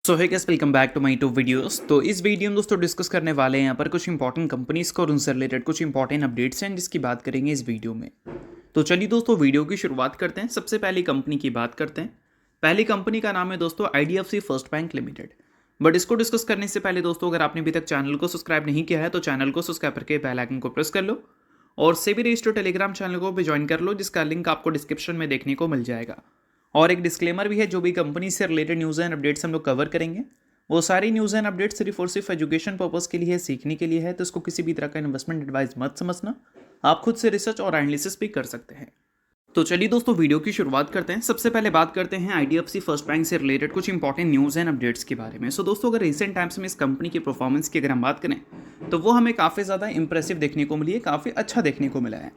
So hi guys, welcome back to my two videos. तो इस video में दोस्तों डिस्कस करने वाले हैं यहाँ पर कुछ इंपॉर्टेंट कंपनीज को और उनसे रिलेटेड कुछ इंपॉर्टेंट अपडेट्स हैं जिसकी बात करेंगे इस वीडियो में। तो चलिए दोस्तों वीडियो की शुरुआत करते हैं। सबसे पहली कंपनी की बात करते हैं। पहली कंपनी का नाम है दोस्तों IDFC first bank limited. But इसको डिस्कस करने से पहले दोस्तों, अगर आपने अभी तक चैनल को सब्सक्राइब नहीं किया है तो चैनल को सब्सक्राइब करके बेल आइकन को प्रेस कर लो और सेबी रजिस्टर्ड टेलीग्राम चैनल को भी ज्वाइन कर लो, जिसका लिंक आपको डिस्क्रिप्शन में देखने को मिल जाएगा। और एक डिस्क्लेमर भी है, जो भी कंपनी से रिलेटेड न्यूज़ एंड अपडेट्स हम लोग कवर करेंगे वो सारी न्यूज़ एंड अपडेट्स सिर्फ और सिर्फ एजुकेशन पर्पस के लिए है, सीखने के लिए है। तो इसको किसी भी तरह का इन्वेस्टमेंट एडवाइस मत समझना, आप खुद से रिसर्च और एनालिसिस भी कर सकते हैं। तो चलिए दोस्तों वीडियो की शुरुआत करते हैं। सबसे पहले बात करते हैं IDFC फर्स्ट बैंक से रिलेटेड कुछ इंपॉर्टेंट न्यूज़ एंड अपडेट्स के बारे में। सो दोस्तों, अगर रिसेंट टाइम्स में इस कंपनी की परफॉर्मेंस की अगर हम बात करें तो वो हमें काफ़ी ज़्यादा इंप्रेसिव देखने को मिली है, काफ़ी अच्छा देखने को मिला है।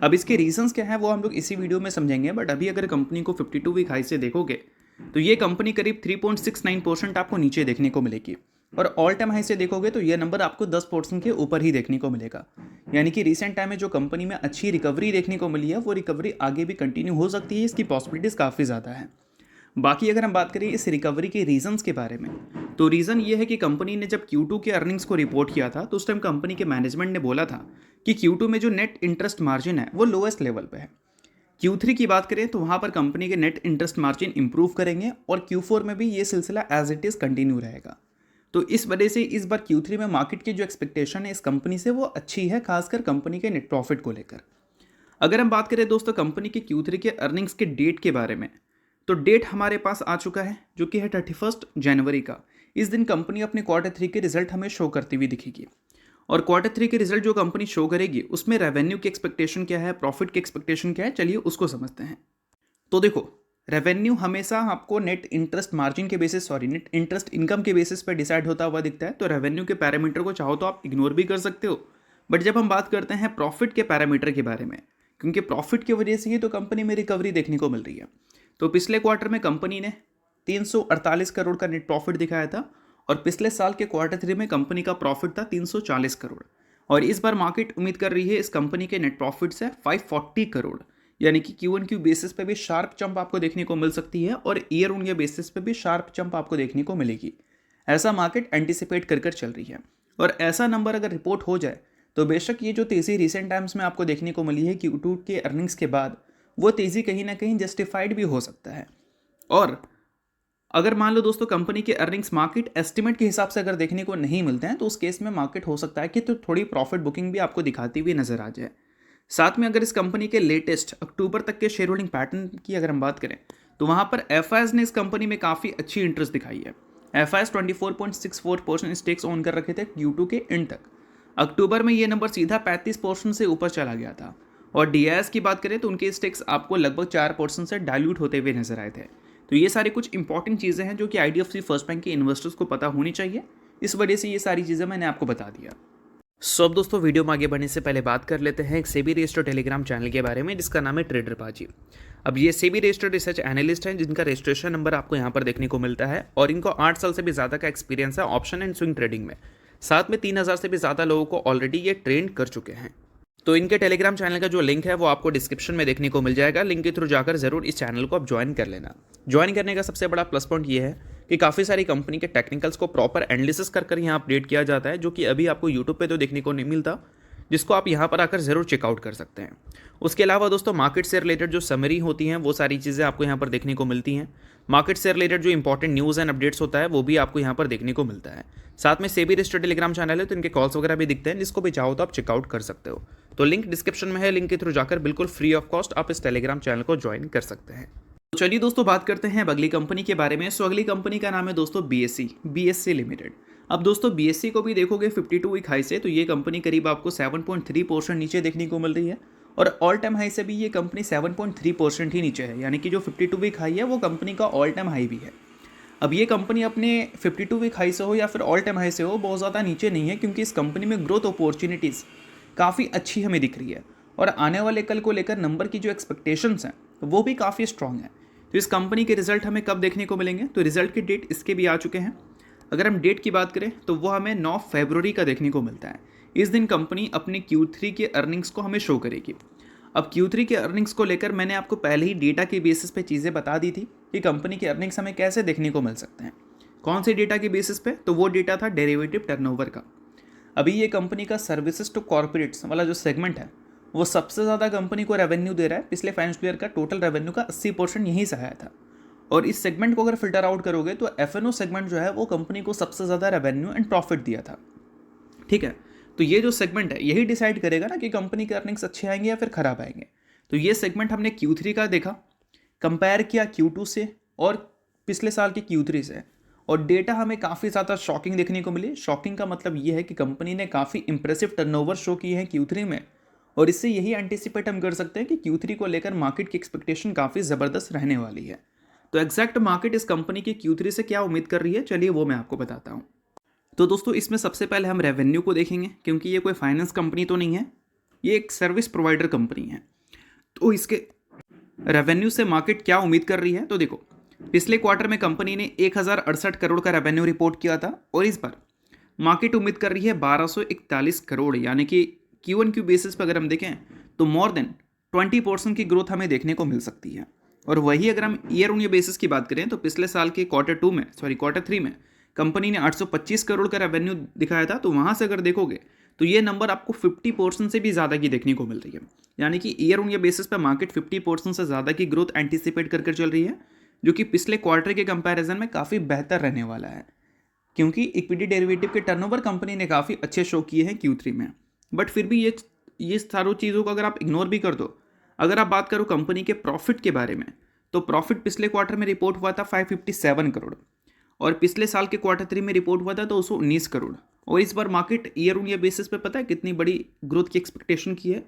अब इसके रीजंस क्या है वो हम लोग इसी वीडियो में समझेंगे। बट अभी अगर कंपनी को 52 वीक हाई से देखोगे तो ये कंपनी करीब 3.69% आपको नीचे देखने को मिलेगी, और ऑल टाइम हाई से देखोगे तो ये नंबर आपको 10% के ऊपर ही देखने को मिलेगा। यानी कि रिसेंट टाइम में जो कंपनी में अच्छी रिकवरी देखने को मिली है वो रिकवरी आगे भी कंटिन्यू हो सकती है, इसकी पॉसिबिलिटीज़ काफ़ी ज़्यादा है। बाकी अगर हम बात करें इस रिकवरी के रीजंस के बारे में, तो रीज़न ये है कि कंपनी ने जब Q2 के अर्निंग्स को रिपोर्ट किया था तो उस टाइम कंपनी के मैनेजमेंट ने बोला था कि Q2 में जो नेट इंटरेस्ट मार्जिन है वो लोएस्ट लेवल पे है। Q3 की बात करें तो वहाँ पर कंपनी के नेट इंटरेस्ट मार्जिन इंप्रूव करेंगे और Q4 में भी ये सिलसिला एज इट इज़ कंटिन्यू रहेगा। तो इस वजह से इस बार Q3 में मार्केट की जो एक्सपेक्टेशन है इस कंपनी से वो अच्छी है, खासकर कंपनी के नेट प्रॉफिट को लेकर। अगर हम बात करें दोस्तों कंपनी के Q3 के अर्निंग्स के डेट के बारे में, तो डेट हमारे पास आ चुका है जो कि है 31 जनवरी का। इस दिन कंपनी अपने Q3 के रिजल्ट हमें शो करती हुई दिखेगी, और Q3 के रिजल्ट जो कंपनी शो करेगी उसमें रेवेन्यू की एक्सपेक्टेशन क्या है, प्रॉफिट की एक्सपेक्टेशन क्या है, चलिए उसको समझते हैं। तो देखो, रेवेन्यू हमेशा आपको नेट इंटरेस्ट मार्जिन के बेसिस नेट इंटरेस्ट इनकम के बेसिस पर डिसाइड होता हुआ दिखता है। तो रेवेन्यू के पैरामीटर को चाहो तो आप इग्नोर भी कर सकते हो। बट जब हम बात करते हैं प्रॉफिट के पैरामीटर के बारे में, क्योंकि प्रॉफिट की वजह से ही तो कंपनी में रिकवरी देखने को मिल रही है। तो पिछले क्वार्टर में कंपनी ने 348 करोड़ का नेट प्रॉफिट दिखाया था, और पिछले साल के Q3 में कंपनी का प्रॉफिट था 340 करोड़। और इस बार मार्केट उम्मीद कर रही है इस कंपनी के नेट प्रॉफिट से 540 करोड़, यानी कि Q1Q बेसिस पे भी शार्प जंप आपको देखने को मिल सकती है, और ईयर ऑन ईयर बेसिस पे भी शार्प जंप आपको देखने को मिलेगी। ऐसा मार्केट एंटिसिपेट कर चल रही है, और ऐसा नंबर अगर रिपोर्ट हो जाए तो बेशक ये जो तेज़ी रिसेंट टाइम्स में आपको देखने को मिली है Q2 के अर्निंग्स के बाद, वो तेज़ी कहीं ना कहीं जस्टिफाइड भी हो सकता है। और अगर मान लो दोस्तों कंपनी के अर्निंग्स मार्केट एस्टिमेट के हिसाब से अगर देखने को नहीं मिलते हैं तो उस केस में मार्केट हो सकता है कि तो थोड़ी प्रॉफिट बुकिंग भी आपको दिखाती हुई नजर आ जाए। साथ में अगर इस कंपनी के लेटेस्ट अक्टूबर तक के शेयर होल्डिंग पैटर्न की अगर हम बात करें तो वहाँ पर FIs ने इस कंपनी में काफ़ी अच्छी इंटरेस्ट दिखाई है। FIs 24.64% स्टेक्स ओन कर रखे थे Q2 के एंड तक। अक्टूबर में ये नंबर सीधा 35% से ऊपर चला गया था, और DIS की बात करें तो उनके स्टेक्स आपको लगभग 4% से डाइल्यूट होते हुए नजर आए थे। तो ये सारी कुछ इंपॉर्टेंट चीज़ें हैं जो कि IDFC फर्स्ट बैंक के इन्वेस्टर्स को पता होनी चाहिए, इस वजह से ये सारी चीज़ें मैंने आपको बता दिया। सो अब दोस्तों वीडियो में आगे बढ़ने से पहले बात कर लेते हैं एक सेबी रजिस्टर्ड टेलीग्राम चैनल के बारे में जिसका नाम है ट्रेडर पाजी। अब ये सेबी रजिस्टर्ड रिसर्च एनालिस्ट हैं जिनका रजिस्ट्रेशन नंबर आपको यहाँ पर देखने को मिलता है, और इनको 8 साल से भी ज़्यादा का एक्सपीरियंस है ऑप्शन एंड स्विंग ट्रेडिंग में। साथ में 3000 से भी ज़्यादा लोगों को ऑलरेडी ये ट्रेन कर चुके हैं। तो इनके टेलीग्राम चैनल का जो लिंक है वो आपको डिस्क्रिप्शन में देखने को मिल जाएगा। लिंक के थ्रू जाकर जरूर इस चैनल को आप ज्वाइन कर लेना। ज्वाइन करने का सबसे बड़ा प्लस पॉइंट ये है कि काफ़ी सारी कंपनी के टेक्निकल्स को प्रॉपर एनालिसिस कर यहाँ अपडेट किया जाता है, जो कि अभी आपको यूट्यूब पे तो देखने को नहीं मिलता, जिसको आप यहाँ पर आकर ज़रूर चेकआउट कर सकते हैं। उसके अलावा दोस्तों मार्केट से रिलेटेड जो समरी होती हैं वो सारी चीज़ें आपको यहाँ पर देखने को मिलती हैं। मार्केट से रिलेटेड जो इंपॉर्टेंट न्यूज़ एंड अपडेट्स होता है वो भी आपको यहाँ पर देखने को मिलता है। साथ में सेबी रजिस्टर्ड टेलीग्राम चैनल है तो इनके कॉल्स वगैरह भी दिखते हैं, जिसको भी चाहो तो आप चेकआउट कर सकते हो। तो लिंक डिस्क्रिप्शन में है, लिंक के थ्रू जाकर बिल्कुल फ्री ऑफ कॉस्ट आप इस टेलीग्राम चैनल को ज्वाइन कर सकते हैं। तो चलिए दोस्तों बात करते हैं अब अगली कंपनी के बारे में। सो अगली कंपनी का नाम है दोस्तों BSE लिमिटेड। अब दोस्तों BSE को भी देखोगे 52 वीक हाई से तो ये कंपनी करीब आपको 7.3% नीचे देखने को मिल रही है, और ऑल टाइम हाई से भी ये कंपनी 7.3% ही नीचे है, यानी कि जो 52 वीक हाई है वो कंपनी का ऑल टाइम हाई भी है। अब ये कंपनी अपने 52 वीक हाई से हो या फिर ऑल टाइम हाई से हो बहुत ज़्यादा नीचे नहीं है, क्योंकि इस कंपनी में ग्रोथ अपॉर्चुनिटीज़ काफ़ी अच्छी हमें दिख रही है, और आने वाले कल को लेकर नंबर की जो एक्सपेक्टेशंस हैं वो भी काफ़ी स्ट्रॉन्ग है। तो इस कंपनी के रिजल्ट हमें कब देखने को मिलेंगे, तो रिजल्ट के डेट इसके भी आ चुके हैं। अगर हम डेट की बात करें तो वो हमें 9 फरवरी का देखने को मिलता है। इस दिन कंपनी अपने Q3 के अर्निंग्स को हमें शो करेगी। अब Q3 के अर्निंग्स को लेकर मैंने आपको पहले ही डेटा के बेसिस पे चीज़ें बता दी थी कि कंपनी के अर्निंग्स हमें कैसे देखने को मिल सकते हैं। कौन से डेटा के बेसिस पे? तो वो डेटा था डेरिवेटिव टर्नओवर का। अभी ये कंपनी का सर्विसेज टू कॉर्पोरेट्स वाला जो सेगमेंट है वो सबसे ज़्यादा कंपनी को रेवेन्यू दे रहा है। पिछले फाइनेंशियल ईयर का टोटल रेवेन्यू का 80% यहीं से आया था। और इस सेगमेंट को अगर फिल्टर आउट करोगे तो F&O सेगमेंट जो है वो कंपनी को सबसे ज़्यादा रेवेन्यू एंड प्रॉफिट दिया था। ठीक है, तो ये जो सेगमेंट है यही डिसाइड करेगा ना कि कंपनी के अर्निंग्स अच्छे आएंगे या फिर खराब आएंगे। तो ये सेगमेंट हमने Q3 का देखा, कंपेयर किया Q2 से और पिछले साल के Q3 से, और डेटा हमें काफ़ी ज़्यादा शॉकिंग देखने को मिली। शॉकिंग का मतलब ये है कि कंपनी ने काफ़ी इंप्रेसिव टर्नओवर शो किए हैं Q3 में, और इससे यही एंटिसिपेट हम कर सकते हैं कि Q3 को लेकर मार्केट की एक्सपेक्टेशन काफ़ी ज़बरदस्त रहने वाली है। तो एग्जैक्ट मार्केट इस कंपनी की Q3 से क्या उम्मीद कर रही है, चलिए वो मैं आपको बताता हूँ। तो दोस्तों इसमें सबसे पहले हम रेवेन्यू को देखेंगे, क्योंकि ये कोई फाइनेंस कंपनी तो नहीं है, ये एक सर्विस प्रोवाइडर कंपनी है। तो इसके रेवेन्यू से मार्केट क्या उम्मीद कर रही है, तो देखो पिछले क्वार्टर में कंपनी ने 1068 करोड़ का रेवेन्यू रिपोर्ट किया था, और इस बार मार्केट उम्मीद कर रही है 1241 करोड़, यानी कि Q1Q बेसिस पर अगर हम देखें तो मोर देन 20% की ग्रोथ हमें देखने को मिल सकती है। और वही अगर हम ईयर ऑन ईयर बेसिस की बात करें तो पिछले साल के क्वार्टर 3 में कंपनी ने 825 करोड़ का रेवेन्यू दिखाया था। तो वहाँ से अगर देखोगे तो ये नंबर आपको 50% से भी ज़्यादा की देखने को मिल रही है, यानी कि ईयर ऑन ईयर बेसिस पर मार्केट 50% से ज़्यादा की ग्रोथ एंटिसिपेट कर चल रही है, जो कि पिछले क्वार्टर के कंपैरिजन में काफ़ी बेहतर रहने वाला है, क्योंकि इक्विटी डेरिवेटिव के टर्नओवर कंपनी ने काफ़ी अच्छे शो किए हैं Q3 में। बट फिर भी ये सारों चीज़ों को अगर आप इग्नोर भी कर दो, अगर आप बात करो कंपनी के प्रॉफिट के बारे में, तो प्रॉफिट पिछले क्वार्टर में रिपोर्ट हुआ था 557 करोड़, और पिछले साल के क्वार्टर 3 में रिपोर्ट हुआ था 219 करोड़। और इस बार market year on year basis पे पता है कितनी बड़ी ग्रोथ की एक्सपेक्टेशन की है,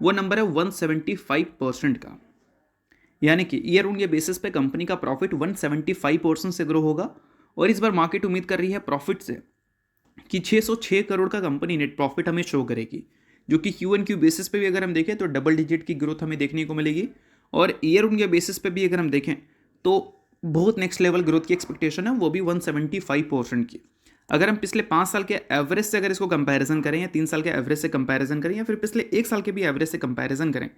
वो नंबर है 175% का, यानी कि ईयर ऑन ईयर बेसिस पे कंपनी का प्रॉफिट 175% से ग्रो होगा। और इस बार मार्केट उम्मीद कर रही है प्रॉफिट से कि 606 करोड़ का कंपनी नेट प्रॉफिट हमें शो करेगी, जो कि Q1Q बेसिस पे भी अगर हम देखें तो डबल डिजिट की ग्रोथ हमें देखने को मिलेगी, और ईयर ऑन ईयर बेसिस पे भी अगर हम देखें तो बहुत नेक्स्ट लेवल ग्रोथ की एक्सपेक्टेशन है, वो भी 175% की। अगर हम पिछले 5 साल के एवरेज से अगर इसको कंपैरिजन करें, या 3 साल के एवरेज से कंपैरिजन करें, या फिर पिछले 1 साल के भी एवरेज से कंपैरिजन करें,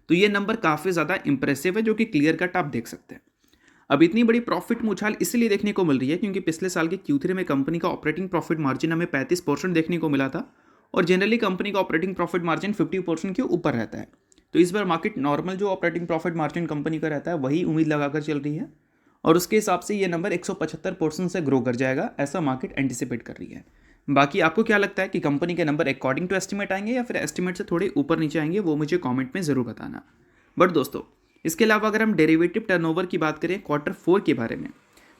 तो ये नंबर काफ़ी ज़्यादा इंप्रेसिव है, जो कि क्लियर कट आप देख सकते हैं। अब इतनी बड़ी प्रॉफिट में उछाल इसलिए देखने को मिल रही है क्योंकि पिछले साल के Q3 में कंपनी का ऑपरेटिंग प्रॉफिट मार्जिन हमें 35% देखने को मिला था, और जनरली कंपनी का ऑपरेटिंग प्रॉफिट मार्जिन 50% के ऊपर रहता है। तो इस बार मार्केट नॉर्मल जो ऑपरेटिंग प्रॉफिट मार्जिन कंपनी का रहता है वही उम्मीद लगाकर चल रही है, और उसके हिसाब से ये नंबर 175% से ग्रो कर जाएगा, ऐसा मार्केट एंटिसिपेट कर रही है। बाकी आपको क्या लगता है कि कंपनी के नंबर अकॉर्डिंग टू एस्टिमेट आएंगे या फिर एस्टिमेट से थोड़े ऊपर नीचे आएंगे, वो मुझे कमेंट में ज़रूर बताना। बट दोस्तों इसके अलावा अगर हम डेरिवेटिव टर्नओवर की बात करें क्वार्टर 4 के बारे में,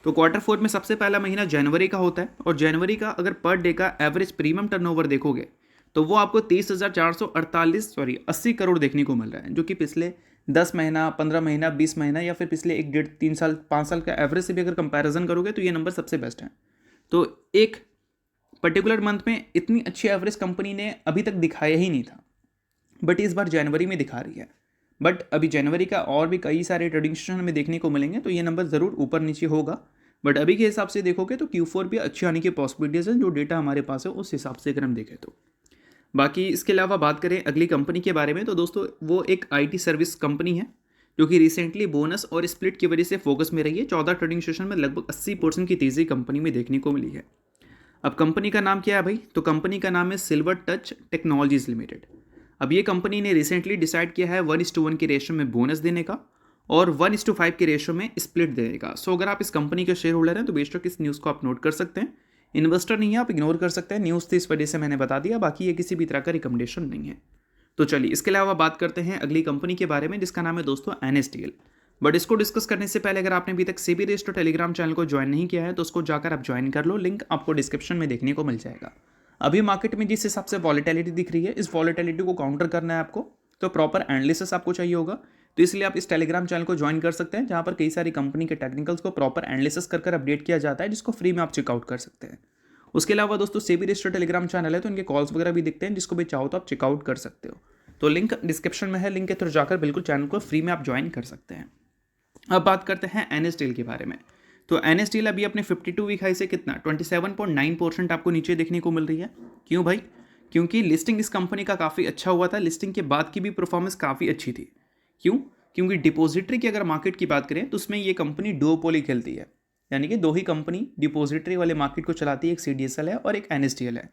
तो क्वार्टर 4 में सबसे पहला महीना जनवरी का होता है, और जनवरी का अगर पर डे का एवरेज प्रीमियम टर्नओवर देखोगे तो वो आपको 80 करोड़ देखने को मिल रहा है, जो कि पिछले 10 महीना, 15 महीना, 20 महीना, या फिर पिछले 1 डेढ़ 3 साल 5 साल का एवरेज से भी अगर कंपैरिजन करोगे तो ये नंबर सबसे बेस्ट है। तो एक पर्टिकुलर मंथ में इतनी अच्छी एवरेज कंपनी ने अभी तक दिखाया ही नहीं था, बट इस बार जनवरी में दिखा रही है। बट अभी जनवरी का और भी कई सारे ट्रेडिंग सेशन हमें देखने को मिलेंगे, तो ये नंबर ज़रूर ऊपर नीचे होगा। बट अभी के हिसाब से देखोगे तो Q4 भी अच्छी आने की पॉसिबिलिटीज़ हैं, जो डेटा हमारे पास है उस हिसाब से अगर हम देखें तो। बाकी इसके अलावा बात करें अगली कंपनी के बारे में, तो दोस्तों वो एक IT सर्विस कंपनी है, जो कि रिसेंटली बोनस और स्प्लिट की वजह से फोकस में रही है। 14 ट्रेडिंग सेशन में लगभग 80% की तेज़ी कंपनी में देखने को मिली है। अब कंपनी का नाम क्या है भाई, तो कंपनी का नाम है सिल्वर टच टेक्नोलॉजीज लिमिटेड। अब ये कंपनी ने रिसेंटली डिसाइड किया है 1:1 के रेशो में बोनस देने का, और 1:5 के रेशो में स्प्लिट देने का। सो अगर आप इस कंपनी के शेयर होल्डर हैं तो बेशक इस न्यूज़ को आप नोट कर सकते हैं। इन्वेस्टर नहीं है, आप इग्नोर कर सकते हैं, न्यूज़ थी इस वजह से मैंने बता दिया, बाकी ये किसी भी तरह का रिकमेंडेशन नहीं है। तो चलिए इसके अलावा बात करते हैं अगली कंपनी के बारे में, जिसका नाम है दोस्तों NSDL। बट इसको डिस्कस करने से पहले अगर आपने अभी तक सेबी रजिस्टर्ड टेलीग्राम चैनल को ज्वाइन नहीं किया है तो उसको जाकर आप ज्वाइन कर लो, लिंक आपको डिस्क्रिप्शन में देखने को मिल जाएगा। अभी मार्केट में जिस हिसाब से वॉलेटिलिटी दिख रही है, इस वॉलेटिलिटी को काउंटर करना है आपको, तो प्रॉपर एनालिसिस आपको चाहिए होगा। तो इसलिए आप इस टेलीग्राम चैनल को ज्वाइन कर सकते हैं, जहाँ पर कई सारी कंपनी के टेक्निकल्स को प्रॉपर एनालिसिस कर अपडेट किया जाता है, जिसको फ्री में आप चेकआउट कर सकते हैं। उसके अलावा दोस्तों सेबी रजिस्टर्ड टेलीग्राम चैनल है, तो इनके कॉल्स वगैरह भी दिखते हैं, जिसको भी चाहो तो आप चेकआउट कर सकते हो। तो लिंक डिस्क्रिप्शन में है, लिंक के थ्रू जाकर बिल्कुल चैनल को फ्री में आप ज्वाइन कर सकते हैं। अब बात करते हैं NSDL के बारे में। तो NSDL अभी अपने 52 वीक हाई से कितना 27.9% आपको नीचे देखने को मिल रही है। क्यों भाई? क्योंकि लिस्टिंग इस कंपनी का काफ़ी अच्छा हुआ था, लिस्टिंग के बाद की भी परफॉर्मेंस काफ़ी अच्छी थी। क्यों? क्योंकि डिपॉजिटरी की अगर मार्केट की बात करें तो उसमें ये कंपनी डुओपोली खेलती है। यानी कि दो ही कंपनी डिपॉजिटरी वाले मार्केट को चलाती है, एक CDSL है और एक NSDL है।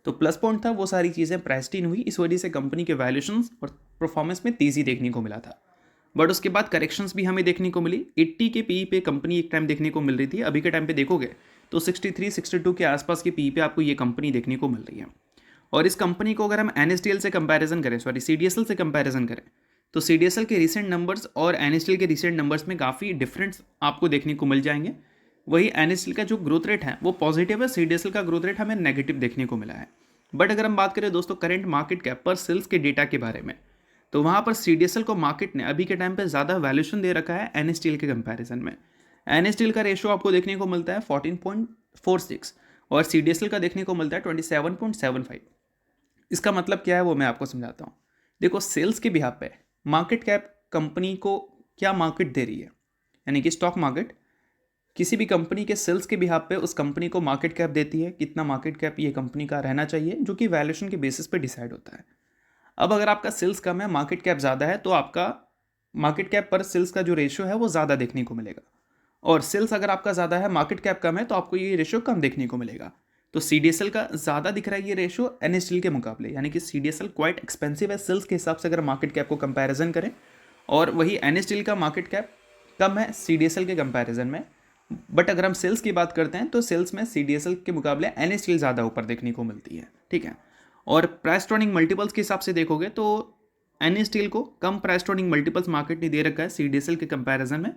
तो प्लस पॉइंट था वो सारी चीज़ें प्राइस्ड इन हुई, इस वजह से कंपनी के वैल्यूशंस और परफॉर्मेंस में तेज़ी देखने को मिला था। बट उसके बाद करेक्शंस भी हमें देखने को मिली। 80 के पी पे कंपनी एक टाइम देखने को मिल रही थी, अभी के टाइम पे देखोगे तो 63-62 के आसपास के पी पे आपको ये कंपनी देखने को मिल रही है। और इस कंपनी को अगर हम NSDL से कंपैरिजन करें, सॉरी CDSL से कंपैरिजन करें, तो CDSL के रिसेंट नंबर्स और NSDL के रिसेंट नंबर्स में काफ़ी डिफरेंस आपको देखने को मिल जाएंगे। वही NSDL का जो ग्रोथ रेट है वो पॉजिटिव है, CDSL का ग्रोथ रेट हमें नेगेटिव देखने को मिला है। बट अगर हम बात करें दोस्तों करंट मार्केट कैप पर सेल्स के डेटा के बारे में, तो वहाँ पर CDSL को मार्केट ने अभी के टाइम पे ज़्यादा वैल्यूशन दे रखा है NSDL के कंपैरिजन में। NSDL का रेशियो आपको देखने को मिलता है 14.46 और CDSL का देखने को मिलता है 27.75। इसका मतलब क्या है वो मैं आपको समझाता हूँ। देखो, सेल्स के बिहाफ पे मार्केट कैप कंपनी को क्या मार्केट दे रही है, यानी कि स्टॉक मार्केट किसी भी कंपनी के सेल्स के बिहाफ पे उस कंपनी को मार्केट कैप देती है, कितना मार्केट कैप ये कंपनी का रहना चाहिए, जो कि वैल्यूएशन के बेसिस पे डिसाइड होता है। अब अगर आपका सेल्स कम है, मार्केट कैप ज़्यादा है, तो आपका मार्केट कैप पर सेल्स का जो रेशियो है वो ज़्यादा देखने को मिलेगा। और सेल्स अगर आपका ज़्यादा है, मार्केट कैप कम है, तो आपको ये रेशियो कम देखने को मिलेगा। तो CDSL का ज़्यादा दिख रहा है ये रेशियो NSDL के मुकाबले, यानी कि CDSL क्वाइट एक्सपेंसिव है सेल्स के हिसाब से अगर मार्केट कैप को कंपैरिजन करें, और वही NSDL का मार्केट कैप कम है CDSL के कंपैरिजन में। बट अगर हम सेल्स की बात करते हैं तो सेल्स में CDSL के मुकाबले NSDL ज़्यादा ऊपर देखने को मिलती है, ठीक है। और प्राइस टर्निंग मल्टीपल्स के हिसाब से देखोगे तो NSDL को कम प्राइस टर्निंग मल्टीपल्स मार्केट ने दे रखा है CDSL के कंपैरिजन में।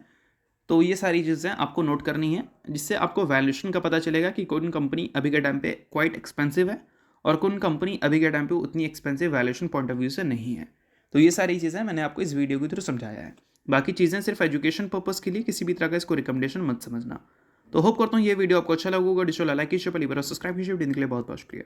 तो ये सारी चीज़ें आपको नोट करनी है, जिससे आपको वैल्यूएशन का पता चलेगा कि कौन कंपनी अभी के टाइम पे क्वाइट एक्सपेंसिव है और कौन कंपनी अभी के टाइम पे उतनी expensive valuation point of view से नहीं है। तो ये सारी चीज़ें मैंने आपको इस वीडियो के थ्रू समझाया है। बाकी चीज़ें सिर्फ एजुकेशन पर्पज़ के लिए, किसी भी तरह का इसको रिकमेंडेशन मत समझना। तो होप करता हूँ ये वीडियो आपको अच्छा लगा होगा। डिशो लाइक कीजिए, सब्सक्राइब कीजिए। दिन के लिए बहुत बहुत शुक्रिया।